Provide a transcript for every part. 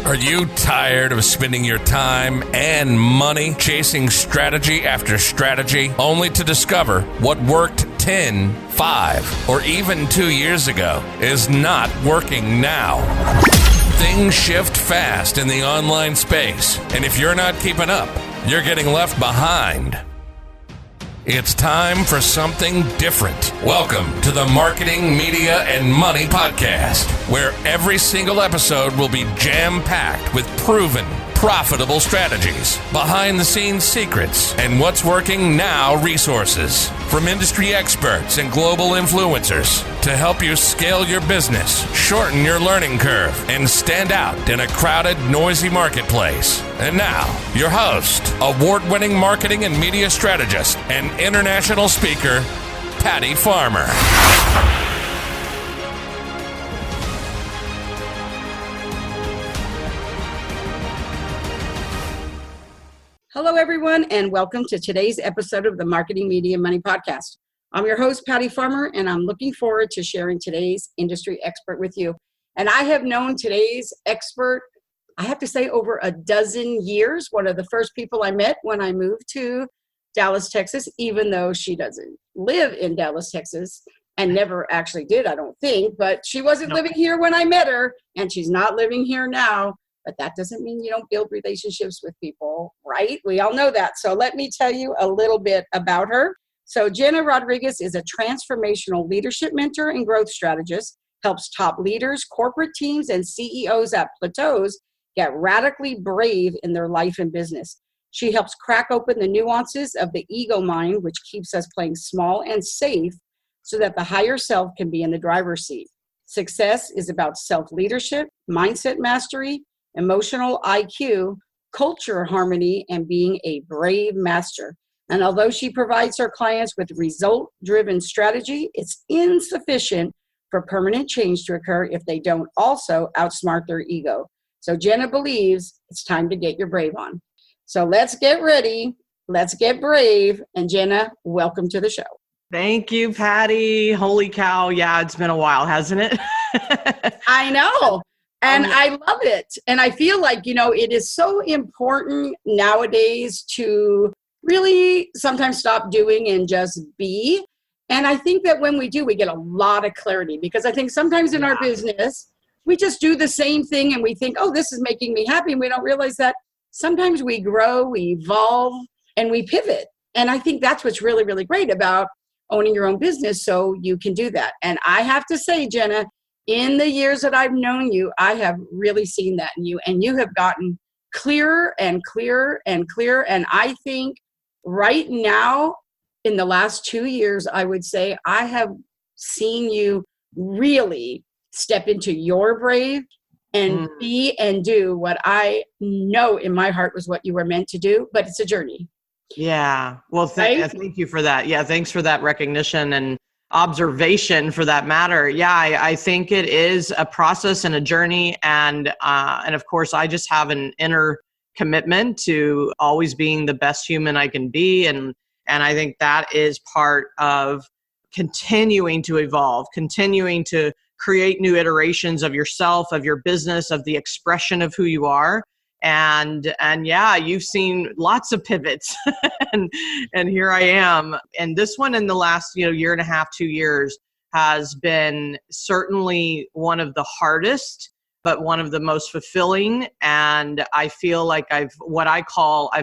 Are you tired of spending your time and money chasing strategy after strategy only to discover what worked 10, 5, or even 2 years ago is not working now? Things shift fast in the online space, and if you're not keeping up, you're getting left behind. It's time for something different. Welcome to the Marketing, Media, and Money Podcast, where every single episode will be jam-packed with proven, profitable strategies, behind-the-scenes secrets, and what's working now resources from industry experts and global influencers to help you scale your business, shorten your learning curve, and stand out in a crowded, noisy marketplace. And now, your host, award-winning marketing and media strategist, and international speaker, Patty Farmer. Hello, everyone, and welcome to today's episode of the Marketing, Media, Money Podcast. I'm your host, Patty Farmer, and I'm looking forward to sharing today's industry expert with you. And I have known today's expert, I have to say, over a dozen years. One of the first people I met when I moved to Dallas, Texas, even though she doesn't live in Dallas, Texas, and never actually did, I don't think. But she wasn't living here when I met her, and she's not living here now. But that doesn't mean you don't build relationships with people, right? We all know that. So let me tell you a little bit about her. So Jena Rodriguez is a transformational leadership mentor and growth strategist, helps top leaders, corporate teams, and CEOs at plateaus get radically brave in their life and business. She helps crack open the nuances of the ego mind, which keeps us playing small and safe so that the higher self can be in the driver's seat. Success is about self-leadership, mindset mastery, emotional IQ, culture harmony, and being a brave master. And although she provides her clients with result-driven strategy, it's insufficient for permanent change to occur if they don't also outsmart their ego. So Jena believes it's time to get your brave on. So let's get ready. Let's get brave. And Jena, welcome to the show. Thank you, Patty. Holy cow. Yeah, it's been a while, hasn't it? I know. And I love it. And I feel like, it is so important nowadays to really sometimes stop doing and just be. And I think that when we do, we get a lot of clarity, because I think sometimes in our business, we just do the same thing and we think, oh, this is making me happy. And we don't realize that sometimes we grow, we evolve, and we pivot. And I think that's what's really, really great about owning your own business, so you can do that. And I have to say, Jena, in the years that I've known you, I have really seen that in you, and you have gotten clearer and clearer and clearer. And I think right now, in the last 2 years, I would say I have seen you really step into your brave and be and do what I know in my heart was what you were meant to do, but it's a journey. Yeah. Well, thank you for that. Yeah. Thanks for that recognition and observation, for that matter. Yeah, I think it is a process and a journey. And of course, I just have an inner commitment to always being the best human I can be. And I think that is part of continuing to evolve, continuing to create new iterations of yourself, of your business, of the expression of who you are. And yeah, you've seen lots of pivots and here I am. And this one in the last, year and a half, 2 years has been certainly one of the hardest, but one of the most fulfilling. And I feel like I've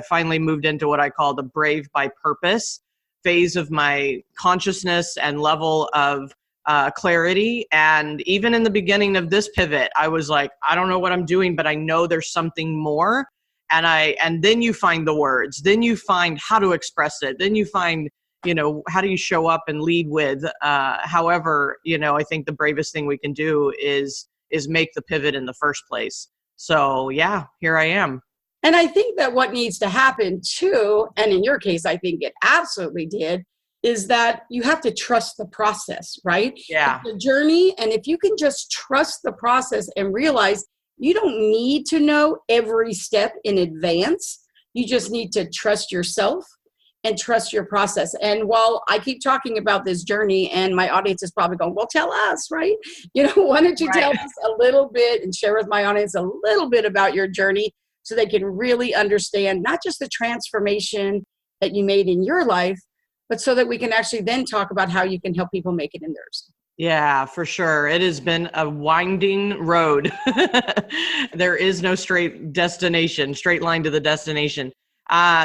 finally moved into what I call the brave by purpose phase of my consciousness and level of clarity. And even in the beginning of this pivot, I was like, I don't know what I'm doing, but I know there's something more. And then you find the words, then you find how to express it. Then you find, how do you show up and lead with, however, I think the bravest thing we can do is make the pivot in the first place. So yeah, here I am. And I think that what needs to happen too, and in your case, I think it absolutely did, is that you have to trust the process, right? Yeah. It's a journey. And if you can just trust the process and realize you don't need to know every step in advance, you just need to trust yourself and trust your process. And while I keep talking about this journey, and my audience is probably going, well, tell us, right? Why don't you tell us a little bit and share with my audience a little bit about your journey so they can really understand not just the transformation that you made in your life, but so that we can actually then talk about how you can help people make it in theirs. Yeah, for sure. It has been a winding road. There is no straight line to the destination.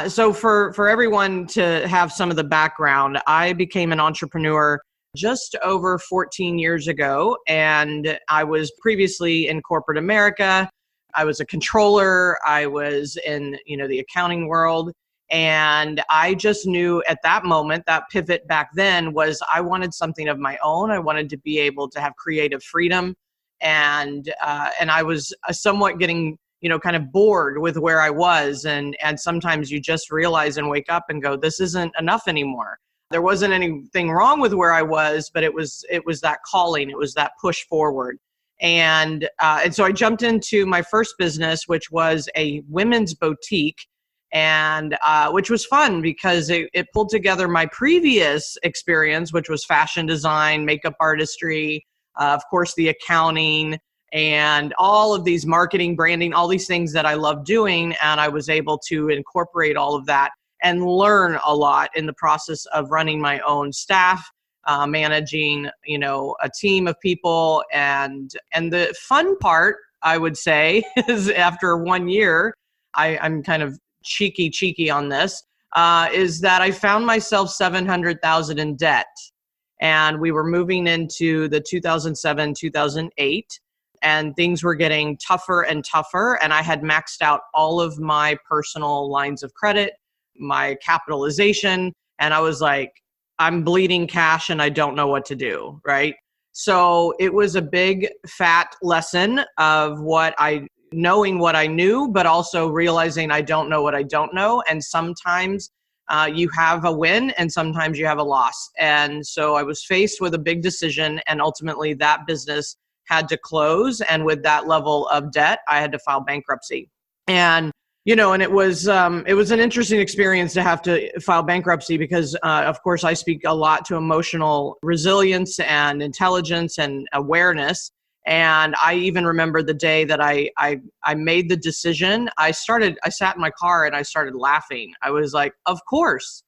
So for everyone to have some of the background, I became an entrepreneur just over 14 years ago, and I was previously in corporate America. I was a controller. I was in, the accounting world. And I just knew at that moment, that pivot back then was I wanted something of my own. I wanted to be able to have creative freedom. And I was somewhat getting, kind of bored with where I was. And sometimes you just realize and wake up and go, this isn't enough anymore. There wasn't anything wrong with where I was, but it was that calling. It was that push forward. And so I jumped into my first business, which was a women's boutique. And which was fun because it pulled together my previous experience, which was fashion design, makeup artistry, of course, the accounting, and all of these marketing, branding, all these things that I love doing. And I was able to incorporate all of that and learn a lot in the process of running my own staff, managing, a team of people. And the fun part, I would say, is after 1 year, I'm kind of cheeky on this, is that I found myself $700,000 in debt. And we were moving into the 2007, 2008, and things were getting tougher and tougher. And I had maxed out all of my personal lines of credit, my capitalization. And I was like, I'm bleeding cash and I don't know what to do, right? So it was a big fat lesson of knowing what I knew, but also realizing I don't know what I don't know. And sometimes you have a win and sometimes you have a loss. And so I was faced with a big decision, and ultimately that business had to close. And with that level of debt, I had to file bankruptcy. And and it was an interesting experience to have to file bankruptcy because, of course, I speak a lot to emotional resilience and intelligence and awareness. And I even remember the day that I made the decision. I sat in my car and I started laughing. I was like, of course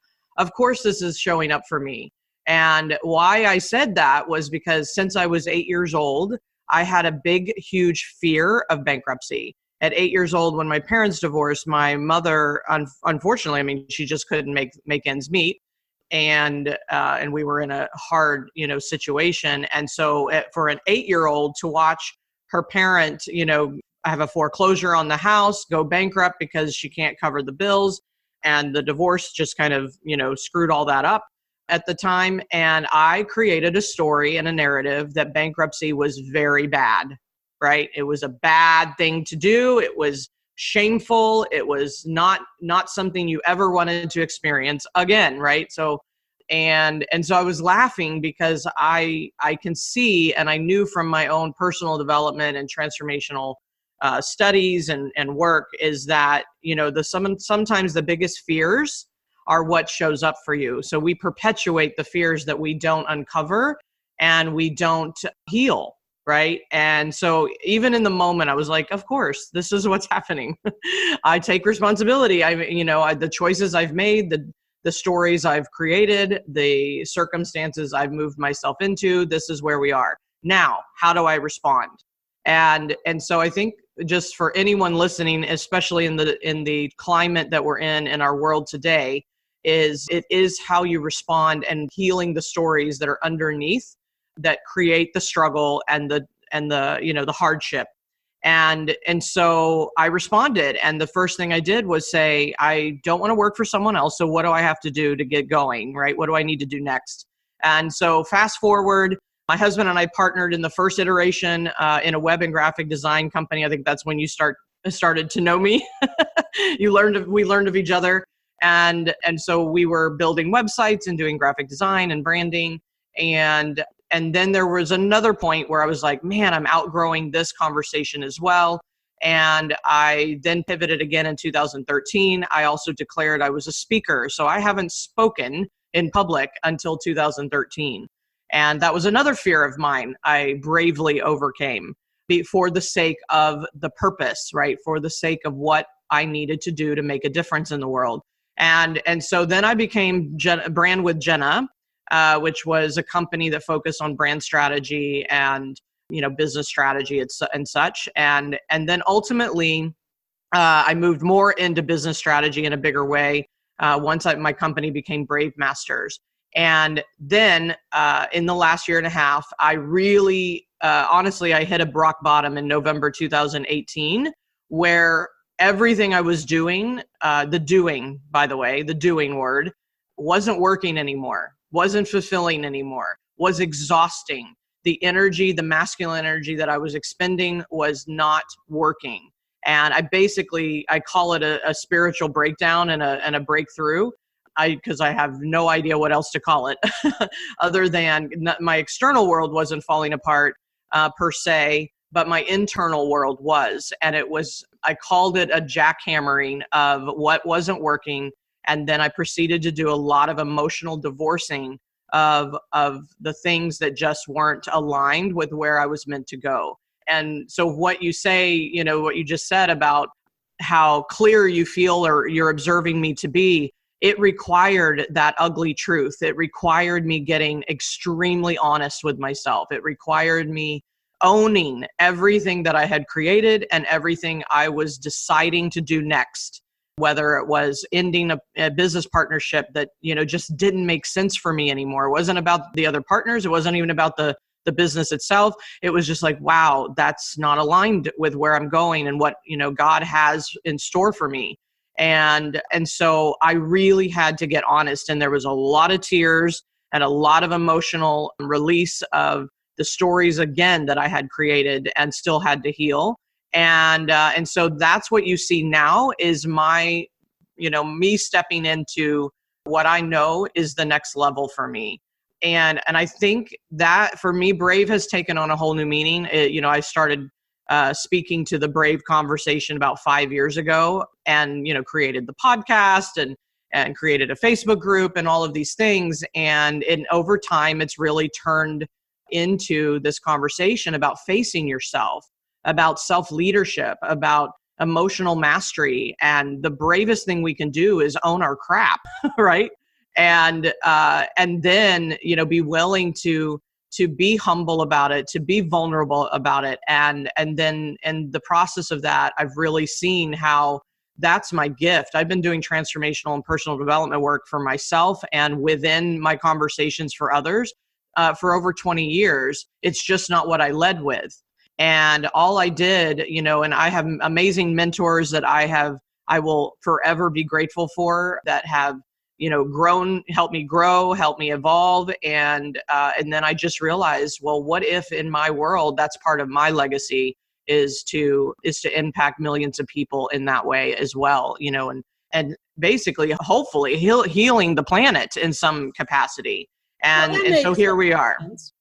this is showing up for me. And why I said that was because since I was 8 years old, I had a big, huge fear of bankruptcy. At 8 years old, when my parents divorced, my mother, unfortunately, she just couldn't make ends meet. And we were in a hard, situation. And so for an 8-year-old to watch her parent, have a foreclosure on the house, go bankrupt because she can't cover the bills, and the divorce just kind of, screwed all that up at the time. And I created a story and a narrative that bankruptcy was very bad, right? It was a bad thing to do. It was shameful. It was not something you ever wanted to experience again, right? So, and so I was laughing because I can see, and I knew from my own personal development and transformational studies and work, is that, sometimes the biggest fears are what shows up for you. So we perpetuate the fears that we don't uncover and we don't heal. Right. And so even in the moment, I was like, of course, this is what's happening. I take responsibility. The choices I've made, the stories I've created, the circumstances I've moved myself into, this is where we are. Now, how do I respond? And so I think just for anyone listening, especially in the climate that we're in our world today, it is how you respond and healing the stories that are underneath that create the struggle and the hardship. And so I responded. And the first thing I did was say, I don't want to work for someone else. So what do I have to do to get going, right? What do I need to do next? And so fast forward, my husband and I partnered in the first iteration in a web and graphic design company. I think that's when you started to know me. We learned of each other. And so we were building websites and doing graphic design and branding. And then there was another point where I was like, man, I'm outgrowing this conversation as well. And I then pivoted again in 2013. I also declared I was a speaker. So I haven't spoken in public until 2013. And that was another fear of mine I bravely overcame for the sake of the purpose, right? For the sake of what I needed to do to make a difference in the world. And so then I became Brand with Jena, which was a company that focused on brand strategy and business strategy and such. And then ultimately, I moved more into business strategy in a bigger way once my company became Brave Masters. And then in the last year and a half, I really, honestly, I hit a rock bottom in November 2018, where everything I was doing, the doing word, wasn't working anymore, wasn't fulfilling anymore, was exhausting. The energy, the masculine energy that I was expending was not working. And I call it a spiritual breakdown and a breakthrough. Because I have no idea what else to call it other than my external world wasn't falling apart per se, but my internal world was. And I called it a jackhammering of what wasn't working. And then I proceeded to do a lot of emotional divorcing of the things that just weren't aligned with where I was meant to go. And so what you say, what you just said about how clear you feel or you're observing me to be, it required that ugly truth. It required me getting extremely honest with myself. It required me owning everything that I had created and everything I was deciding to do next, whether it was ending a business partnership that, just didn't make sense for me anymore. It wasn't about the other partners. It wasn't even about the business itself. It was just like, wow, that's not aligned with where I'm going and what, God has in store for me. And so I really had to get honest, and there was a lot of tears and a lot of emotional release of the stories again that I had created and still had to heal. And so that's what you see now is my, me stepping into what I know is the next level for me. And I think that for me, Brave has taken on a whole new meaning. I started speaking to the Brave conversation about 5 years ago and, created the podcast and created a Facebook group and all of these things. And over time, it's really turned into this conversation about facing yourself, about self-leadership, about emotional mastery. And the bravest thing we can do is own our crap, right? And then, be willing to be humble about it, to be vulnerable about it. And then in the process of that, I've really seen how that's my gift. I've been doing transformational and personal development work for myself and within my conversations for others for over 20 years. It's just not what I led with. And all I did, and I have amazing mentors that I will forever be grateful for that have grown, helped me grow, helped me evolve. And then I just realized, well, what if in my world, that's part of my legacy is to impact millions of people in that way as well, and basically, hopefully healing the planet in some capacity. And so here we are. Sense.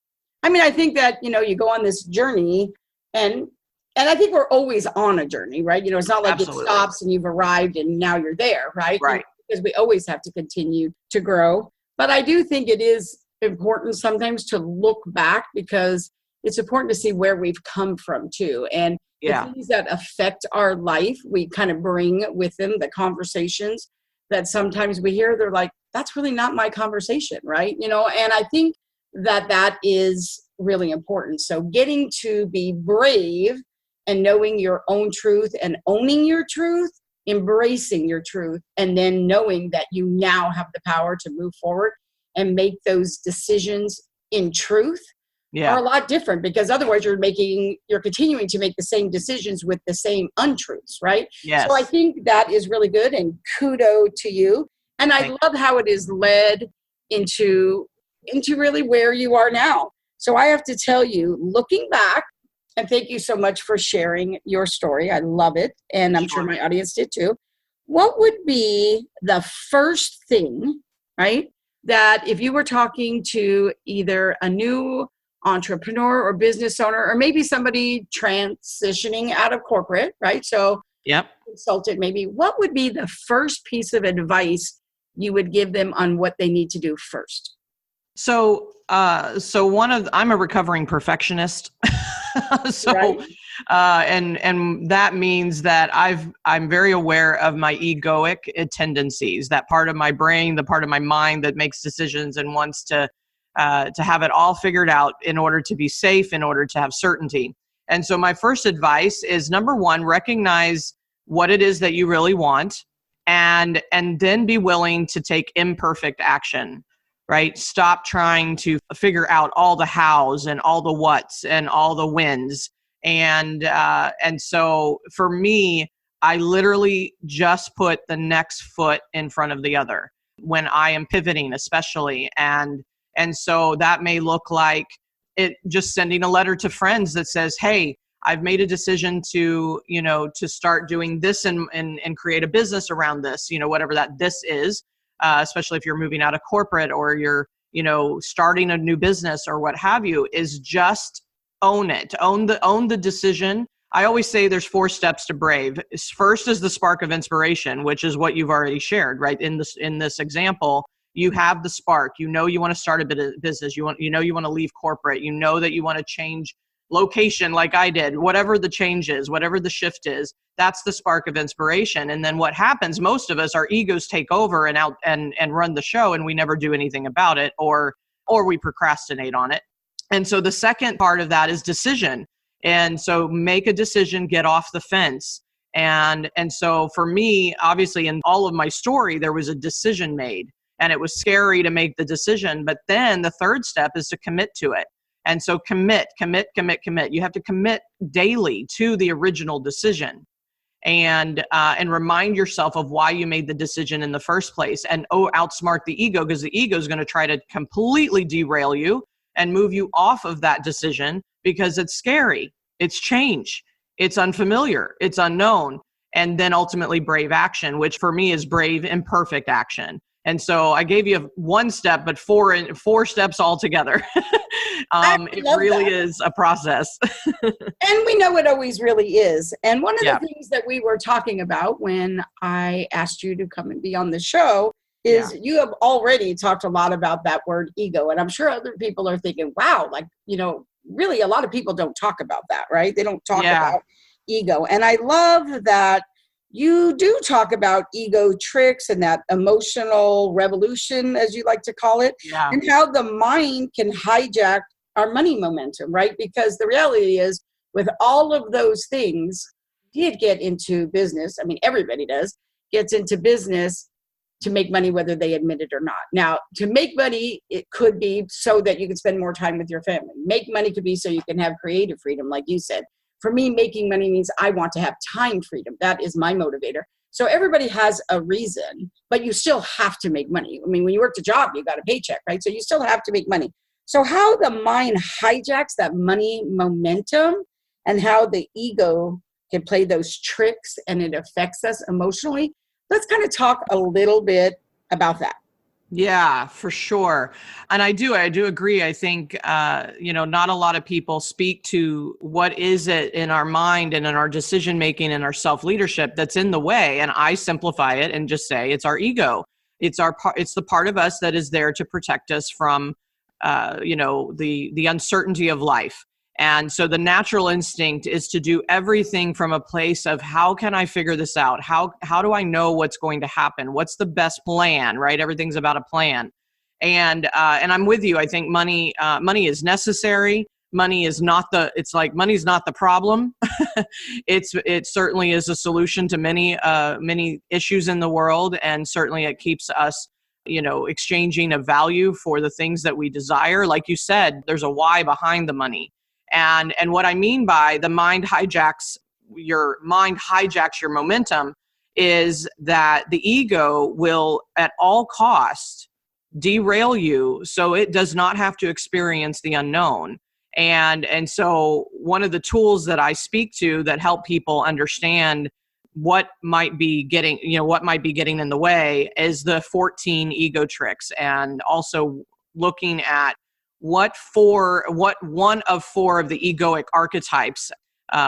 I mean, I think that, you go on this journey and I think we're always on a journey, right? It's not like Absolutely. It stops and you've arrived and now you're there, right? Right. Because we always have to continue to grow. But I do think it is important sometimes to look back because it's important to see where we've come from too. And the things that affect our life, we kind of bring with them the conversations that sometimes we hear, they're like, that's really not my conversation, right? And I think that is really important. So getting to be brave and knowing your own truth and owning your truth, embracing your truth, and then knowing that you now have the power to move forward and make those decisions in truth are a lot different, because otherwise you're continuing to make the same decisions with the same untruths, right? Yes. So I think that is really good, and kudos to you. And I love how it is led into really where you are now. So I have to tell you, looking back, and thank you so much for sharing your story. I love it. And I'm sure my audience did too. What would be the first thing, right, that if you were talking to either a new entrepreneur or business owner, or maybe somebody transitioning out of corporate, right? So Yep. consultant, maybe, what would be the first piece of advice you would give them on what they need to do first? So, I'm a recovering perfectionist. So, Right. and that means that I'm very aware of my egoic tendencies, that part of my brain, the part of my mind that makes decisions and wants to have it all figured out in order to be safe, in order to have certainty. And so my first advice is, number one, recognize what it is that you really want, and then be willing to take imperfect action. Right? Stop trying to figure out all the hows and all the whats and all the whens. And so for me, I literally just put the next foot in front of the other when I am pivoting, especially. And so that may look like it just sending a letter to friends that says, hey, I've made a decision to start doing this and create a business around this, whatever that this is. Especially if you're moving out of corporate or you're, starting a new business or what have you, is just own it. Own the decision. I always say there's 4 steps to brave. First is the spark of inspiration, which is what you've already shared, right? In this example, you have the spark. You want to start a business. You want to leave corporate. You know that you want to change location like I did. Whatever the change is, whatever the shift is, that's the spark of inspiration. And then what happens, most of us, our egos take over and run the show, and we never do anything about it, or we procrastinate on it. And so the second part of that is decision. And so make a decision, get off the fence. And so for me, obviously in all of my story, there was a decision made, and it was scary to make the decision. But then the third step is to commit to it. And so commit. You have to commit daily to the original decision, and remind yourself of why you made the decision in the first place, and outsmart the ego, because the ego is going to try to completely derail you and move you off of that decision because it's scary, it's change, it's unfamiliar, it's unknown, and then ultimately brave action, which for me is brave imperfect action. And so I gave you 1 step, but four steps altogether. It really is a process. And we know it always really is. And one of the things that we were talking about when I asked you to come and be on the show is you have already talked a lot about that word ego. And I'm sure other people are thinking, wow, really a lot of people don't talk about that, right? They don't talk about ego. And I love that you do talk about ego tricks and that emotional revolution, as you like to call it, and how the mind can hijack our money momentum, right? Because the reality is, with all of those things, you did get into business. I mean, everybody gets into business to make money, whether they admit it or not. Now, to make money, it could be so that you can spend more time with your family. Make money could be so you can have creative freedom, like you said. For me, making money means I want to have time freedom. That is my motivator. So everybody has a reason, but you still have to make money. I mean, when you work a job, you got a paycheck, right? So you still have to make money. So how the mind hijacks that money momentum and how the ego can play those tricks and it affects us emotionally. Let's kind of talk a little bit about that. Yeah, for sure. And I do agree. I think, not a lot of people speak to what is it in our mind and in our decision-making and our self-leadership that's in the way. And I simplify it and just say it's our ego. It's the part of us that is there to protect us from, the uncertainty of life. And so the natural instinct is to do everything from a place of how can I figure this out? How do I know what's going to happen? What's the best plan, right? Everything's about a plan. And I'm with you. I think money is necessary. Money's not the problem. It certainly is a solution to many issues in the world. And certainly it keeps us, exchanging a value for the things that we desire. Like you said, there's a why behind the money. And what I mean by the mind hijacks your momentum is that the ego will at all costs derail you so it does not have to experience the unknown. And so one of the tools that I speak to that help people understand what might be getting in the way is the 14 ego tricks, and also looking at what one of four of the egoic archetypes,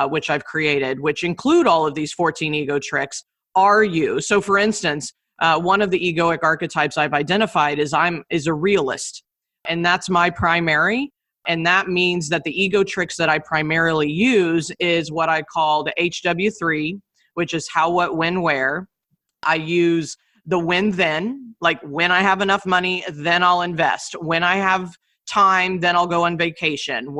which I've created, which include all of these 14 ego tricks, are you? So for instance, one of the egoic archetypes I've identified is a realist, and that's my primary. And that means that the ego tricks that I primarily use is what I call the HW3, which is how, what, when, where. I use the when then, like when I have enough money, then I'll invest. When I have time, then I'll go on vacation.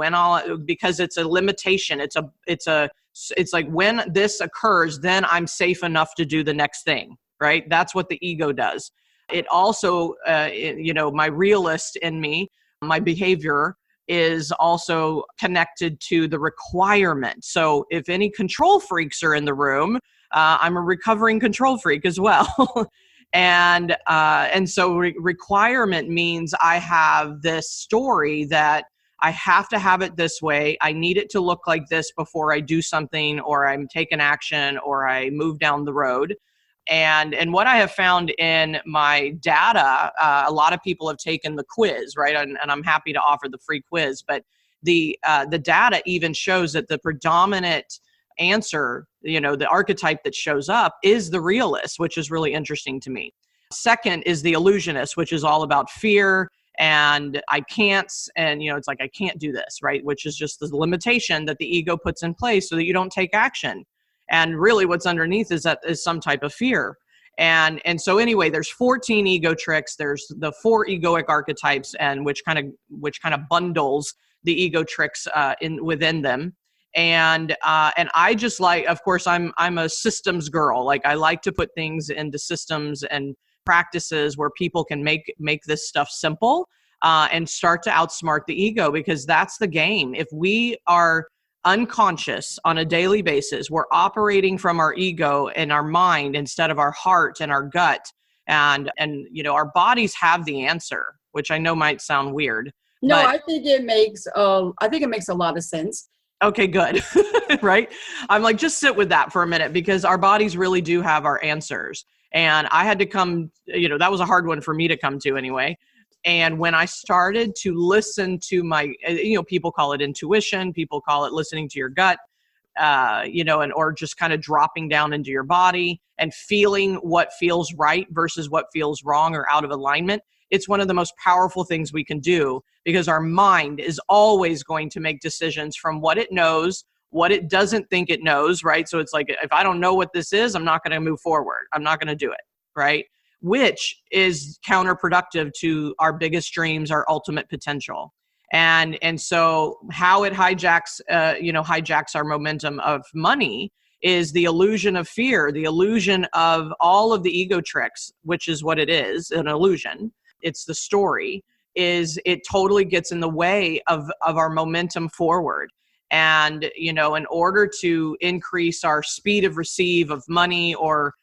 Because it's a limitation. It's like when this occurs, then I'm safe enough to do the next thing, right? That's what the ego does. It also, my realist in me, my behavior is also connected to the requirement. So if any control freaks are in the room, I'm a recovering control freak as well. And so requirement means I have this story that I have to have it this way. I need it to look like this before I do something, or I'm taking action, or I move down the road. And what I have found in my data, a lot of people have taken the quiz, right? And I'm happy to offer the free quiz, but the data even shows that the predominant answer, the archetype that shows up is the realist, which is really interesting to me. Second is the illusionist, which is all about fear and I can't, and it's like, I can't do this, right? Which is just the limitation that the ego puts in place so that you don't take action. And really what's underneath is some type of fear. And so anyway, there's 14 ego tricks. There's the 4 egoic archetypes, and which kind of bundles the ego tricks within them. And I just like, of course, I'm a systems girl. Like I like to put things into systems and practices where people can make this stuff simple and start to outsmart the ego, because that's the game. If we are unconscious on a daily basis, we're operating from our ego and our mind instead of our heart and our gut, and our bodies have the answer, which I know might sound weird. No, I think it makes a lot of sense. Okay, good. Right? I'm like, just sit with that for a minute, because our bodies really do have our answers. And I had to come, that was a hard one for me to come to anyway. And when I started to listen to my, people call it intuition, people call it listening to your gut, or just kind of dropping down into your body and feeling what feels right versus what feels wrong or out of alignment. It's one of the most powerful things we can do, because our mind is always going to make decisions from what it knows, what it doesn't think it knows, right? So it's like, if I don't know what this is, I'm not going to move forward. I'm not going to do it, right? Which is counterproductive to our biggest dreams, our ultimate potential. And so how it hijacks our momentum of money is the illusion of fear, the illusion of all of the ego tricks, which is what it is, an illusion. It's the story, is it totally gets in the way of our momentum forward. And, in order to increase our speed of receive of money or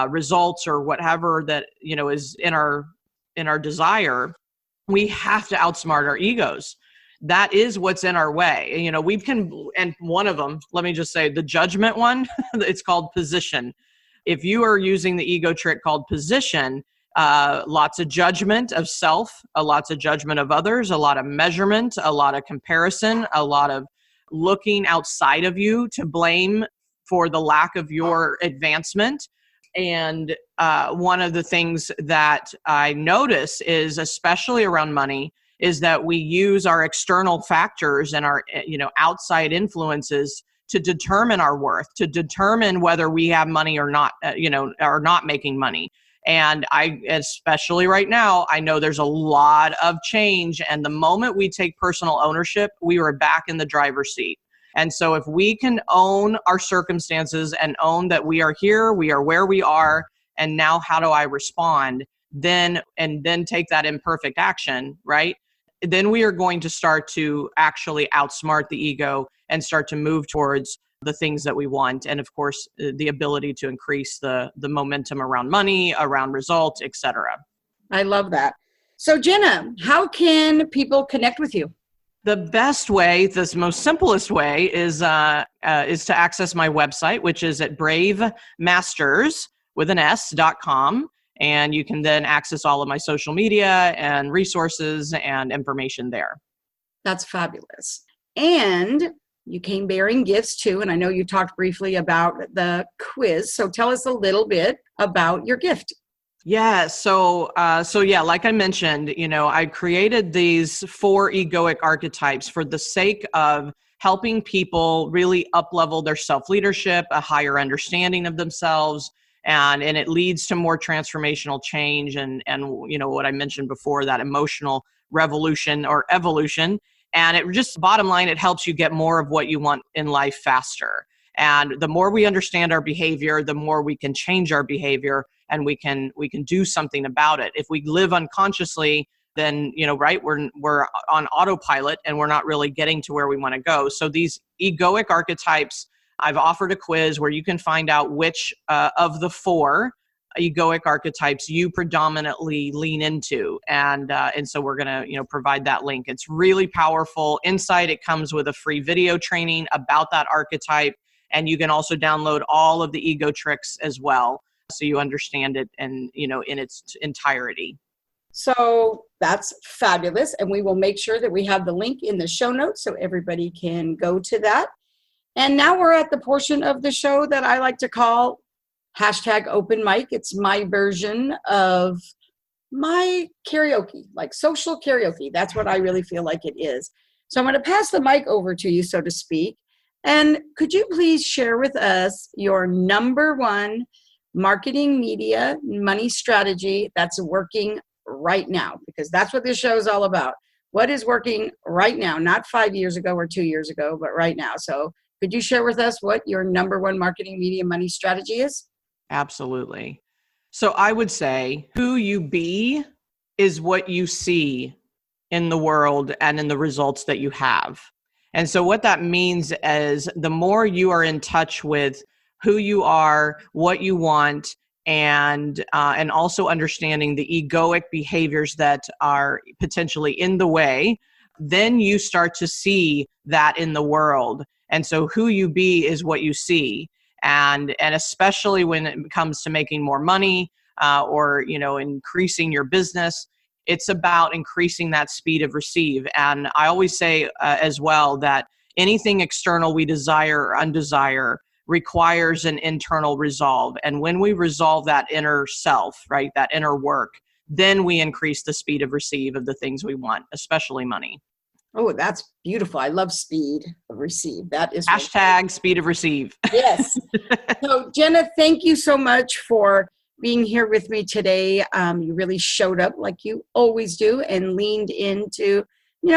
results or whatever that, is in our desire, we have to outsmart our egos. That is what's in our way. And one of them, let me just say, the judgment one, it's called position. If you are using the ego trick called position, lots of judgment of self, lots of judgment of others, a lot of measurement, a lot of comparison, a lot of looking outside of you to blame for the lack of your advancement. And one of the things that I notice is, especially around money, is that we use our external factors and our outside influences to determine our worth, to determine whether we have money or not, or not making money. And especially right now, I know there's a lot of change. And the moment we take personal ownership, we are back in the driver's seat. And so if we can own our circumstances and own that we are here, we are where we are, and now how do I respond, then take that imperfect action, right? Then we are going to start to actually outsmart the ego and start to move towards the things that we want. And of course, the ability to increase the momentum around money, around results, etc. I love that. So Jena, how can people connect with you? The best way, the most simplest way is to access my website, which is at bravemasters.com. And you can then access all of my social media and resources and information there. That's fabulous. And you came bearing gifts too. And I know you talked briefly about the quiz. So tell us a little bit about your gift. Yeah. So like I mentioned, I created these 4 egoic archetypes for the sake of helping people really up-level their self-leadership, a higher understanding of themselves, and it leads to more transformational change and what I mentioned before, that emotional revolution or evolution. And it just, bottom line, it helps you get more of what you want in life faster. And the more we understand our behavior, the more we can change our behavior, and we can do something about it. If we live unconsciously, then we're on autopilot and we're not really getting to where we want to go. So these egoic archetypes, I've offered a quiz where you can find out which of the 4 egoic archetypes you predominantly lean into, and so we're going to provide that link. It's really powerful. Inside it comes with a free video training about that archetype, and you can also download all of the ego tricks as well, so you understand it and in its entirety. So that's fabulous, and we will make sure that we have the link in the show notes so everybody can go to that. And now we're at the portion of the show that I like to call #OpenMic. It's my version of my karaoke, like social karaoke. That's what I really feel like it is. So I'm going to pass the mic over to you, so to speak. And could you please share with us your number 1 marketing media money strategy that's working right now? Because that's what this show is all about. What is working right now, not 5 years ago or 2 years ago, but right now. So could you share with us what your number 1 marketing media money strategy is? Absolutely. So I would say who you be is what you see in the world and in the results that you have. And so what that means is the more you are in touch with who you are, what you want, and also understanding the egoic behaviors that are potentially in the way, then you start to see that in the world. And so who you be is what you see. And especially when it comes to making more money or increasing your business, it's about increasing that speed of receive. And I always say as well that anything external we desire or undesire requires an internal resolve. And when we resolve that inner self, right, that inner work, then we increase the speed of receive of the things we want, especially money. Oh, that's beautiful. I love speed of receive. That is #speed of receive. Yes. So Jena, thank you so much for being here with me today. You really showed up like you always do and leaned into,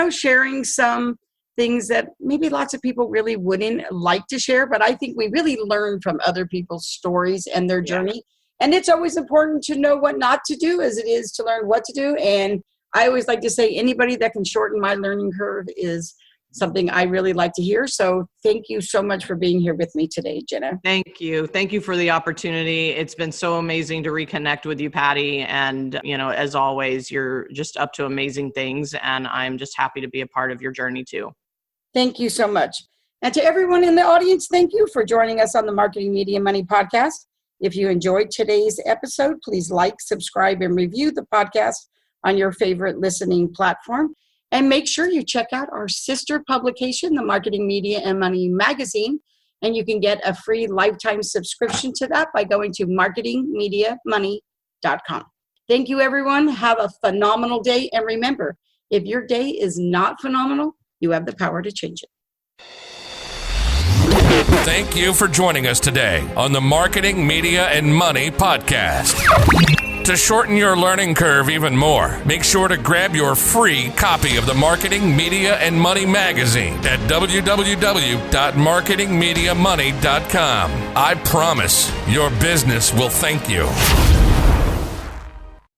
sharing some things that maybe lots of people really wouldn't like to share, but I think we really learn from other people's stories and their journey. And it's always important to know what not to do as it is to learn what to do. And I always like to say anybody that can shorten my learning curve is something I really like to hear. So thank you so much for being here with me today, Jena. Thank you. Thank you for the opportunity. It's been so amazing to reconnect with you, Patty. And, as always, you're just up to amazing things. And I'm just happy to be a part of your journey too. Thank you so much. And to everyone in the audience, thank you for joining us on the Marketing Media Money podcast. If you enjoyed today's episode, please like, subscribe, and review the podcast on your favorite listening platform. And make sure you check out our sister publication, the Marketing Media and Money magazine. And you can get a free lifetime subscription to that by going to marketingmediamoney.com. Thank you, everyone. Have a phenomenal day. And remember, if your day is not phenomenal, you have the power to change it. Thank you for joining us today on the Marketing, Media, and Money podcast. To shorten your learning curve even more, make sure to grab your free copy of the Marketing, Media, and Money magazine at www.marketingmediamoney.com. I promise your business will thank you.